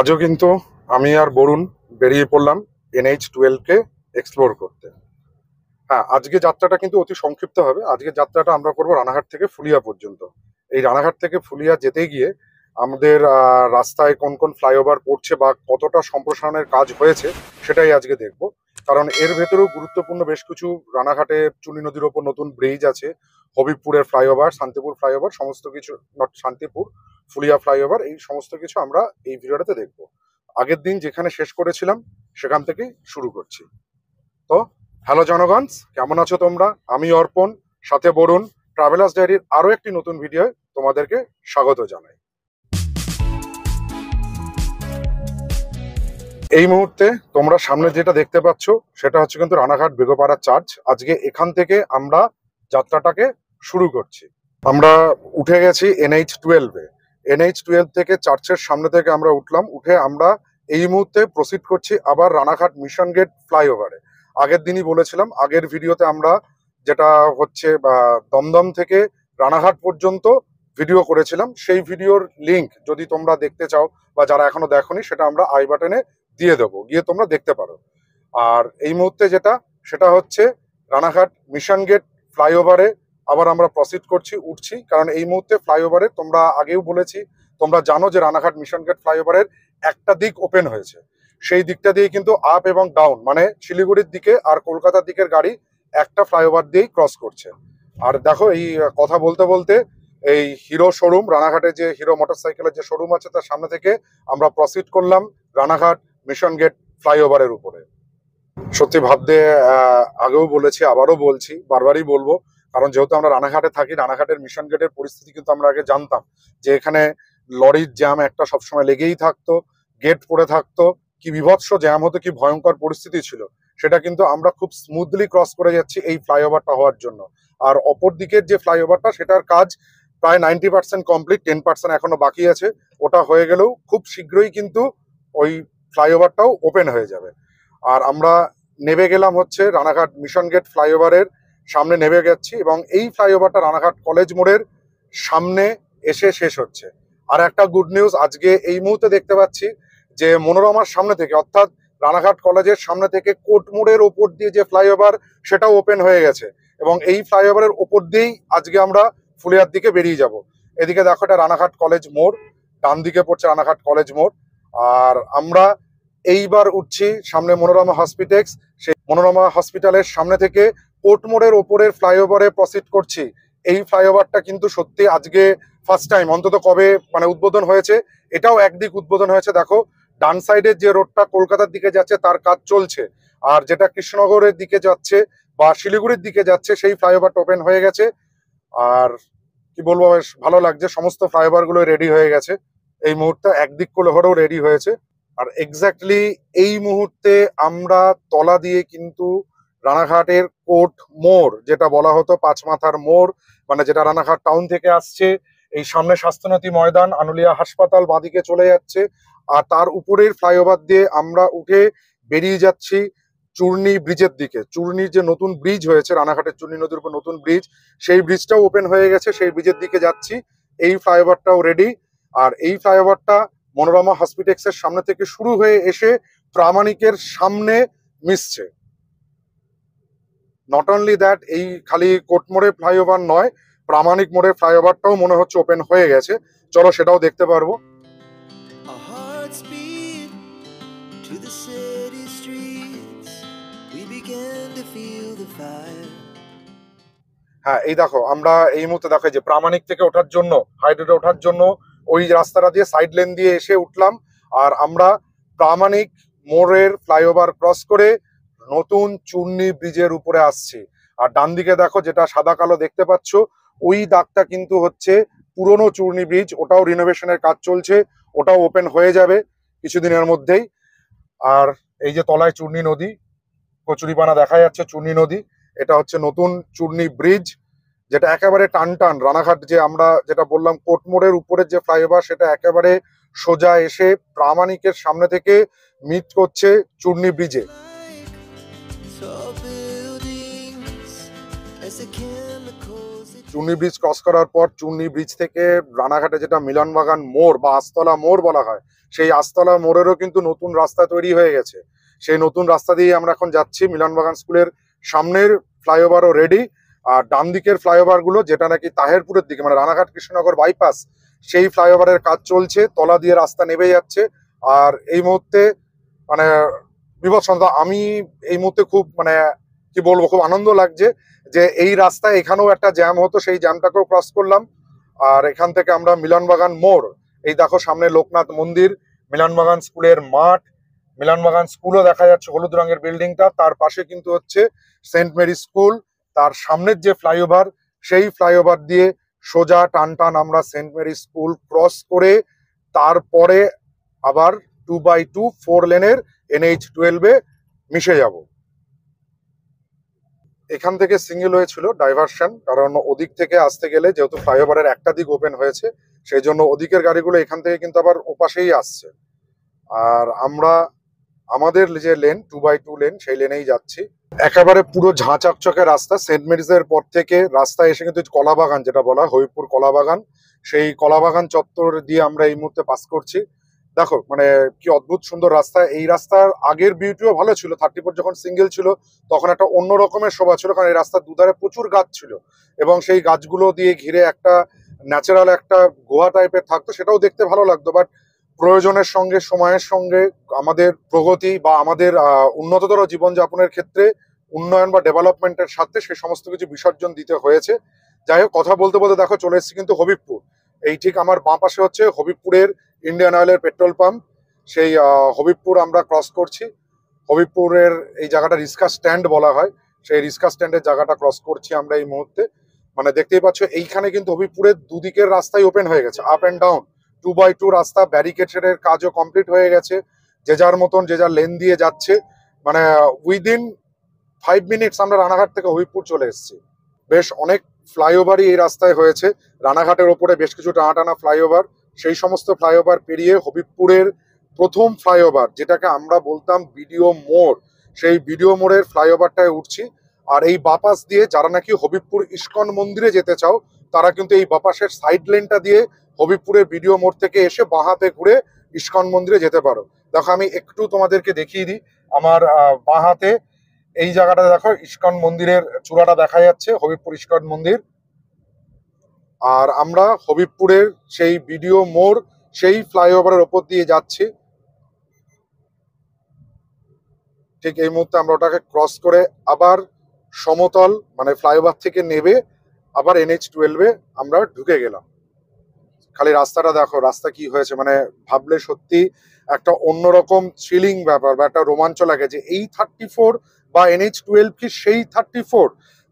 আজও কিন্তু আমি আর বরুণ বেরিয়ে পড়লাম NH-12 কে এক্সপ্লোর করতে। হ্যাঁ, আজকে যাত্রাটা কিন্তু অতি সংক্ষিপ্ত হবে। আজকের যাত্রাটা আমরা করবো রানাঘাট থেকে ফুলিয়া পর্যন্ত। এই রানাঘাট থেকে ফুলিয়া যেতে গিয়ে আমাদের রাস্তায় কোন কোন ফ্লাইওভার পড়ছে বা কতটা সম্প্রসারণের কাজ হয়েছে সেটাই আজকে দেখব। কারণ এর ভেতরেও গুরুত্বপূর্ণ বেশ কিছু রানাঘাটে চুনি নদীর ওপর নতুন ব্রিজ আছে, হবিবপুরের ফ্লাইওভার, শান্তিপুর ফ্লাইওভার, সমস্ত কিছু, নট শান্তিপুর, ফুলিয়া ফ্লাইওভার, এই সমস্ত কিছু আমরা এই ভিডিওটাতে দেখবো। আগের দিন যেখানে শেষ করেছিলাম সেখান থেকেই শুরু করছি। তো হ্যালো জনগণ, কেমন আছো তোমরা? আমি অর্পণ, সাথে বরুণ। ট্রাভেলার্স ডায়েরির আরো একটি নতুন ভিডিও তোমাদেরকে স্বাগত জানাই। এই মুহূর্তে তোমরা সামনে যেটা দেখতে পাচ্ছ সেটা হচ্ছে কিন্তু রানাঘাট বেগপাড়া চার্চ। আজকে এখান থেকে আমরা যাত্রাটাকে শুরু করছি। আমরা উঠে গেছি NH-12-এ। NH-12 থেকে চার্চের সামনে থেকে আমরা উঠলাম, উঠে আমরা এই মুহূর্তে প্রসিড করছি আবার রানাঘাট মিশন গেট ফ্লাইওভারে। আগের দিনই বলেছিলাম, আগের ভিডিওতে আমরা যেটা হচ্ছে দমদম থেকে রানাঘাট পর্যন্ত ভিডিও করেছিলাম, সেই ভিডিওর লিংক যদি তোমরা দেখতে চাও বা যারা এখনো দেখোনি, সেটা আমরা আই বাটনে দিয়ে দেবো, গিয়ে তোমরা দেখতে পারো। আর এই মুহূর্তে সেটা হচ্ছে রানাঘাট মিশন গেট ফ্লাইওভারে আবার আমরা প্রসিড করছি, উঠছি। কারণ এই মুহূর্তে ফ্লাইওভারে, তোমরা আগেও বলেছি, তোমরা জানো যে রানাঘাট মিশন গেট ফ্লাইওভারের একটা দিক ওপেন হয়েছে। সেই দিকটা দিয়ে কিন্তু আপ এবং ডাউন, মানে শিলিগুড়ির দিকে আর কলকাতার দিকের গাড়ি একটা ফ্লাইওভার দিয়েই ক্রস করছে। আর দেখো, এই কথা বলতে বলতে এই হিরো শোরুম, রানাঘাটে যে হিরো মোটরসাইকেলের যে শোরুম আছে তার সামনে থেকে আমরা প্রসিড করলাম রানাঘাট মিশন গেট ফ্লাইওভারের উপরে। সত্যি ভাবতে আগেও বলেছি, আবারও বলছি, বারবারই বলবো, কারণ যেহেতু আমরা রানাঘাটে থাকি, রানাঘাটের মিশন গেটের পরিস্থিতি কিন্তু আমরা আগে জানতাম যে এখানে লরির জ্যাম একটা সবসময় লেগেই থাকতো, গেট পড়ে থাকতো, কি বিভৎস জ্যাম হতো, কি ভয়ঙ্কর পরিস্থিতি ছিল। সেটা কিন্তু আমরা খুব স্মুথলি ক্রস করে যাচ্ছি এই ফ্লাইওভারটা হওয়ার জন্য। আর অপর দিকের যে ফ্লাইওভারটা, সেটার কাজ প্রায় 90% কমপ্লিট, 10% এখনো বাকি আছে। ওটা হয়ে গেলেও খুব শীঘ্রই কিন্তু ওই ফ্লাইওভারটাও ওপেন হয়ে যাবে। আর আমরা নেমে গেলাম হচ্ছে রানাঘাট মিশন গেট ফ্লাইওভারের সামনে নেমে গেছি, এবং এই ফ্লাইওভারটা রানাঘাট কলেজ মোড়ের সামনে এসে শেষ হচ্ছে। আর একটা গুড নিউজ, আজকে এই মুহূর্তে দেখতে পাচ্ছি যে মনোরমার সামনে থেকে, অর্থাৎ রানাঘাট কলেজের সামনে থেকে কোর্ট মোড়ের ওপর দিয়ে যে ফ্লাইওভার, সেটাও ওপেন হয়ে গেছে। এবং এই ফ্লাইওভারের ওপর দিয়েই আজকে আমরা ফুলিয়ার দিকে বেরিয়ে যাব। এদিকে দেখো, এটা রানাঘাট কলেজ মোড়, ডান দিকে পড়ছে রানাঘাট কলেজ মোড়। আর আমরা এইবার উঠছি সামনে মনোরমা হসপিটেক্স। সেই মনোরমা হসপিটালের সামনে থেকে কোর্ট মোড়ের ওপরের ফ্লাইওভারে প্রসিড করছি। এই ফ্লাইওভারটা কিন্তু সত্যি আজকে ফার্স্ট টাইম, অন্তত কবে মানে উদ্বোধন হয়েছে, এটাও একদিক উদ্বোধন হয়েছে। দেখো, ডান সাইডের যে রোডটা কলকাতার দিকে যাচ্ছে তার কাজ চলছে, আর যেটা কৃষ্ণনগরের দিকে যাচ্ছে বা শিলিগুড়ির দিকে যাচ্ছে সেই ফ্লাইওভারটা ওপেন হয়ে গেছে। আর কি বলবো, বেশ ভালো লাগছে, সমস্ত ফ্লাইওভার গুলো রেডি হয়ে গেছে এই মুহূর্তে, একদিক করে হলেও রেডি হয়েছে। আর এক্স্যাক্টলি এই মুহূর্তে আমরা তলা দিয়ে কিন্তু রানাঘাটের কোর্ট মোড়, যেটা বলা হতো পাঁচ মাথার মোড়, মানে যেটা রানাঘাট টাউন থেকে আসছে, এই সামনে স্বাস্থ্যনথী ময়দান, আনুলিয়া হাসপাতাল বাঁদিকে চলে যাচ্ছে, আর তার উপরের ফ্লাইওভার দিয়ে আমরা উঠে বেরিয়ে যাচ্ছি চূর্ণী ব্রিজের দিকে। চূর্ণীর যে নতুন ব্রিজ হয়েছে রানাঘাটের চূর্ণী নদীর উপর নতুন ব্রিজ, সেই ব্রিজটাও ওপেন হয়ে গেছে, সেই ব্রিজের দিকে যাচ্ছি। এই ফ্লাইওভারটাও রেডি। আর এই ফ্লাইওভারটা মনোরমা হসপিটেক্সের সামনে থেকে শুরু হয়ে এসে প্রামাণিকের সামনে মিশছে। নট অনলি দ্যাট, এই খালি কোর্ট মোড়ে ফ্লাইওভার নয়, প্রামাণিক মোড়ে ফ্লাইওভারটাও মনে হচ্ছে ওপেন হয়ে গেছে। চলো সেটাও দেখতে পারবো। হ্যাঁ, এই দেখো, আমরা এই মুহূর্তে দেখো যে প্রামাণিক থেকে ওঠার জন্য, হাই রোডে ওঠার জন্য ওই রাস্তাটা দিয়ে সাইড লেন দিয়ে এসে উঠলাম। আর আমরা প্রামাণিক মোড়ের ফ্লাইওভার ক্রস করে নতুন চূর্ণী ব্রিজের উপরে আসছি। আর ডান দিকে দেখো, যেটা সাদা কালো দেখতে পাচ্ছ, ওই দাগটা কিন্তু হচ্ছে পুরনো চূর্ণী ব্রিজ। ওটাও রিনোভেশনের কাজ চলছে, ওটাও ওপেন হয়ে যাবে কিছুদিনের মধ্যেই। আর এই যে তলায় চূর্ণী নদী, কচুরিপানা দেখা যাচ্ছে, চূর্ণী নদী, এটা হচ্ছে নতুন চূর্ণী ব্রিজ, যেটা একেবারে টান টান রানাঘাট, যে আমরা যেটা বললাম কোর্ট মোড়ের উপরের যে ফ্লাইওভার, সেটা একেবারে সোজা এসে প্রামাণিকের সামনে থেকে মিট করছে চূর্ণী ব্রিজে। চুন্নি ব্রিজ ক্রস করার পর চুন্নি ব্রিজ থেকে রানাঘাটে যেটা মিলনবাগান মোড় বা আস্তলা মোড় বলা হয়, সেই আস্তলা মোড়েরও কিন্তু নতুন রাস্তা তৈরি হয়ে গেছে। সেই নতুন রাস্তা দিয়ে আমরা এখন যাচ্ছি। মিলনবাগান স্কুলের সামনের ফ্লাইওভারও রেডি, আর ডান দিকের ফ্লাইওভার গুলো যেটা নাকি তাহেরপুরের দিকে মানে রানাঘাট কৃষ্ণনগর বাইপাস, সেই ফ্লাইওভারের কাজ চলছে, তলা দিয়ে রাস্তা নেমে যাচ্ছে। আর এই মুহূর্তে মানে বিভৎসতা, আমি এই মুহূর্তে খুব মানে কি বলবো, খুব আনন্দ লাগছে যে এই রাস্তায় এখানেও একটা জ্যাম হতো, সেই জ্যামটাকেও ক্রস করলাম। আর এখান থেকে আমরা মিলনবাগান মোড়, এই দেখো সামনে লোকনাথ মন্দির, মিলনবাগান স্কুলের মাঠ, মিলনবাগান স্কুলও দেখা যাচ্ছে হলুদ রঙের বিল্ডিংটা, তার পাশে কিন্তু হচ্ছে সেন্ট মেরি স্কুল। তার সামনের যে ফ্লাইওভার, সেই ফ্লাইওভার দিয়ে সোজা টান টান আমরা সেন্ট মেরি স্কুল ক্রস করে তারপরে আবার 2x2 4 লেনের NH-12 মিশে যাব। এখান থেকে সিঙ্গেল হয়েছিল ডাইভারশন, কারণ ওদিক থেকে আসতে গেলে যেহেতু ফ্লাইওভারের একটা দিক ওপেন হয়েছে, সেই জন্য ওদিকের গাড়িগুলো এখান থেকে কিন্তু আবার ওপাশেই আসছে। আর আমরা আমাদের যে লেন 2x2 লেন, সেই লেনেই যাচ্ছি। একেবারে পুরো ঝাঁ চকচকে রাস্তা। সেন্ট মেরিজের পর থেকে রাস্তা এসে কিন্তু কলাবাগান, যেটা বলা হবিবপুর কলাবাগান, সেই কলাবাগান চত্বর দিয়ে আমরা এই মুহূর্তে পাস করছি। দেখো মানে কি অদ্ভুত সুন্দর রাস্তা। এই রাস্তার আগের বিউটিও ভালো ছিল, 34 যখন সিঙ্গেল ছিল তখন একটা অন্য রকমের শোভা ছিল, কারণ এই রাস্তার দুধারে প্রচুর গাছ ছিল এবং সেই গাছগুলো দিয়ে ঘিরে একটা ন্যাচারাল একটা গুহা টাইপের থাকতো, সেটাও দেখতে ভালো লাগতো। বাট প্রয়োজনের সঙ্গে সময়ের সঙ্গে আমাদের প্রগতি বা আমাদের উন্নততর জীবনযাপনের ক্ষেত্রে উন্নয়ন বা ডেভেলপমেন্টের সাথে সে সমস্ত কিছু বিসর্জন দিতে হয়েছে। যাই হোক, কথা বলতে বলতে দেখো চলে এসেছি কিন্তু হবিবপুর। এই ঠিক আমার বাঁ পাশে হচ্ছে হবিবপুরের ইন্ডিয়ান অয়েলের পেট্রোল পাম্প। সেই হবিবপুর আমরা ক্রস করছি। হবিবপুরের এই জায়গাটা রিস্কা স্ট্যান্ড বলা হয়, সেই রিস্কা স্ট্যান্ডের জায়গাটা ক্রস করছি আমরা এই মুহূর্তে। মানে দেখতেই পাচ্ছ এইখানে কিন্তু হবিবপুরের দুদিকের রাস্তাই ওপেন হয়ে গেছে, আপ অ্যান্ড ডাউন 2x2 রাস্তা। ব্যারিকেডের কাজও কমপ্লিট হয়ে গেছে, যে যার মতন যে যার লেন দিয়ে যাচ্ছে। মানে উইদিন 5 মিনিটস আমরা রানাঘাট থেকে হবিবপুর চলে এসেছি। বেশ অনেক ফ্লাইওভারই এই রাস্তায় হয়েছে, রানাঘাটের ওপরে বেশ কিছু টানা টানা ফ্লাইওভার। সেই সমস্ত ফ্লাইওভার পেরিয়ে হবিবপুরের প্রথম ফ্লাইওভার, যেটাকে আমরা বলতাম বিডিও মোড়, সেই বিডিও মোড়ের ফ্লাইওভারটায় উঠছি। আর এই বাপাস দিয়ে যারা নাকি হবিবপুর ইস্কন মন্দিরে যেতে চাও, তারা কিন্তু এই বাপাসের সাইড লেনটা দিয়ে হবিবপুরের বিডিও মোড় থেকে এসে বাঁ হাতে ঘুরে ইস্কন মন্দিরে যেতে পারো। দেখো আমি একটু তোমাদেরকে দেখিয়ে দিই, আমার বাঁ হাতে এই জায়গাটা দেখো, ইস্কন মন্দিরের চূড়াটা দেখা যাচ্ছে, হবিবপুর ইস্কন মন্দির। আর আমরা হবিবপুরের সেই বিডিও মোড়, সেই ফ্লাইওভারের ওপর দিয়ে যাচ্ছি। ঠিক এই মুহূর্তে আমরা ওটাকে ক্রস করে আবার সমতল মানে ফ্লাইওভার থেকে নেবে আবার NH-12 আমরা ঢুকে গেলাম। খালি রাস্তাটা দেখো, রাস্তা কি হয়েছে, মানে ভাবলে সত্যি একটা অন্যরকম থ্রিলিং ব্যাপার বা একটা রোমাঞ্চ লাগে যে এই 34 বা NH-12 কি সেই 34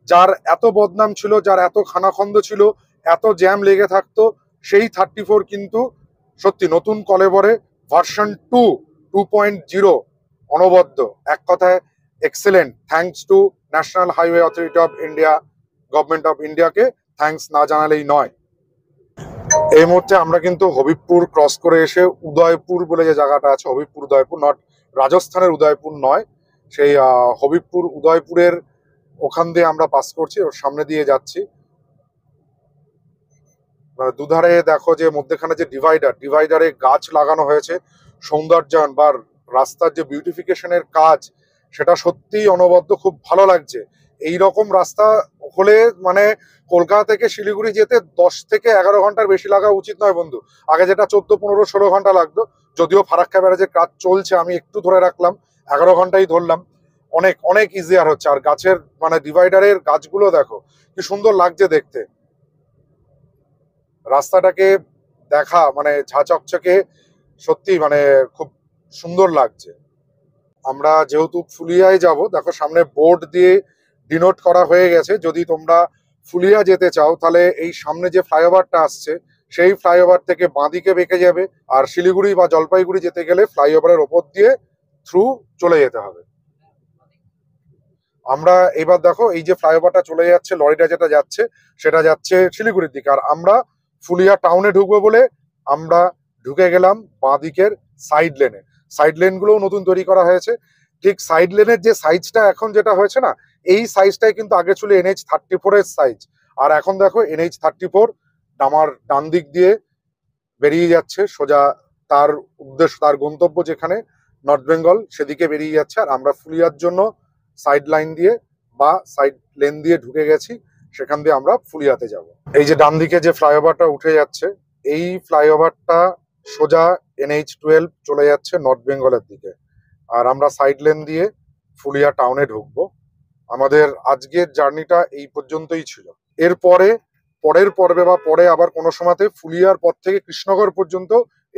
যার এত বদনাম ছিল, যার এত খানাখন্দ ছিল, এত জ্যাম লেগে থাকতো, সেই 34 কিন্তু সত্যি নতুন কলেবরে ভার্সন 2.0 অনবদ্য। এক কথায় excellent. Thanks to national highway authority of India, government of ইন্ডিয়াকে থ্যাঙ্কস না জানালেই নয়। এই মুহূর্তে আমরা কিন্তু হবিবপুর ক্রস করে এসে উদয়পুর বলে যে জায়গাটা আছে, হবিবপুর উদয়পুর, নট রাজস্থানের উদয়পুর নয়, সেই হবিবপুর উদয়পুরের ওখান দিয়ে আমরা পাস করছি, ওর সামনে দিয়ে যাচ্ছি। দুধারে দেখো যে মধ্যখানে যে ডিভাইডারে গাছ লাগানো হয়েছে, সৌন্দর্যায়ন বা রাস্তার যে বিউটিফিকেশনের কাজ, সেটা সত্যিই অনবদ্য, খুব ভালো লাগছে। এই রকম রাস্তা হলে মানে কলকাতা থেকে শিলিগুড়ি যেতে 10 থেকে 11 ঘন্টার বেশি লাগা উচিত নয় বন্ধু। আগে যেটা 14, 15, 16 ঘন্টা লাগতো, যদিও ফারাক্কা ব্যারাজের কাজ চলছে, আমি একটু ধরে রাখলাম, 11 ঘন্টাই ধরলাম, অনেক অনেক ইজিয়ার হচ্ছে। আর গাছের মানে ডিভাইডারের গাছগুলো দেখো কি সুন্দর লাগছে দেখতে। রাস্তাটাকে দেখা মানে ঝাঁ চকচকে, সত্যি মানে খুব সুন্দর লাগছে। আমরা যেহেতু ফুলিয়ায় যাব, দেখো সামনে বোর্ড দিয়ে ডিনোট করা হয়ে গেছে, যদি তোমরা ফুলিয়া যেতে চাও তাহলে এই সামনে যে ফ্লাইওভারটা আসছে, সেই ফ্লাইওভার থেকে বাঁদিকে বেঁকে যাবে। আর শিলিগুড়ি বা জলপাইগুড়ি যেতে গেলে ফ্লাইওভারের ওপর দিয়ে থ্রু চলে যেতে হবে। আমরা এবার দেখো এই যে ফ্লাইওভারটা চলে যাচ্ছে, লরিটা যেটা যাচ্ছে সেটা যাচ্ছে শিলিগুড়ির দিকে, আর আমরা ফুলিয়া টাউনে ঢুকবো বলে আমরা ঢুকে গেলাম বাঁদিকের সাইড লেনে। সাইড লেন গুলোও নতুন তৈরি করা হয়েছে। ঠিক সাইড লেনের যে সাইজটা এখন যেটা হয়েছে না, এই সাইজটাই কিন্তু আগে ছিল NH-34 এর সাইজ। আর এখন দেখো NH-34 আমার ডান দিক দিয়ে বেরিয়ে যাচ্ছে সোজা, তার উদ্দেশ্য, তার গন্তব্য যেখানে নর্থ বেঙ্গল সেদিকে বেরিয়ে যাচ্ছে। আর আমরা ফুলিয়ার জন্য সাইড লাইন দিয়ে বা সাইড লেন দিয়ে ঢুকে গেছি, সেখান দিয়ে আমরা ফুলিয়াতে যাব। এই যে ডান দিকে যে ফ্লাইওভারটা উঠে যাচ্ছে, এই ফ্লাইওভারটা সোজা NH-12 চলে যাচ্ছে নর্থ বেঙ্গলের দিকে, আর আমরা সাইড লেন দিয়ে ফুলিয়া টাউনে ঢুকবো। আমাদের আজকের জার্নিটা এই পর্যন্তই ছিল। এরপরে পরের পর্বে বা পরে আবার কোনো সময়তে ফুলিয়ার পর থেকে কৃষ্ণনগর পর্যন্ত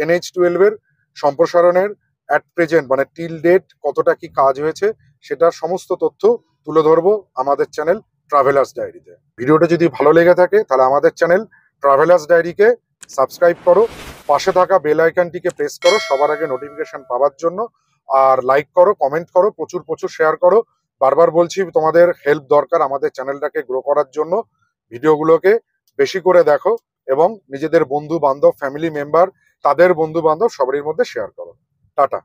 NH-12 এর সম্প্রসারণের অ্যাট প্রেজেন্ট মানে টিল ডেট কতটা কি কাজ হয়েছে সেটার সমস্ত তথ্য তুলে ধরবো আমাদের চ্যানেল ট্রাভেলার্স ডায়েরিতে। ভিডিওটা যদি ভালো লেগে থাকে তাহলে আমাদের চ্যানেল ট্রাভেলার্স ডায়েরিকে সাবস্ক্রাইব করো, পাশে থাকা বেল আইকনটিকে প্রেস করো সবার আগে নোটিফিকেশন পাওয়ার জন্য, আর লাইক করো, কমেন্ট করো, প্রচুর প্রচুর শেয়ার করো। বারবার বলছি তোমাদের হেল্প দরকার আমাদের চ্যানেলটাকে গ্রো করার জন্য। ভিডিওগুলোকে বেশি করে দেখো এবং নিজেদের বন্ধু বান্ধব, ফ্যামিলি মেম্বার, তাদের বন্ধু বান্ধব সবারই মধ্যে শেয়ার করো। টাটা।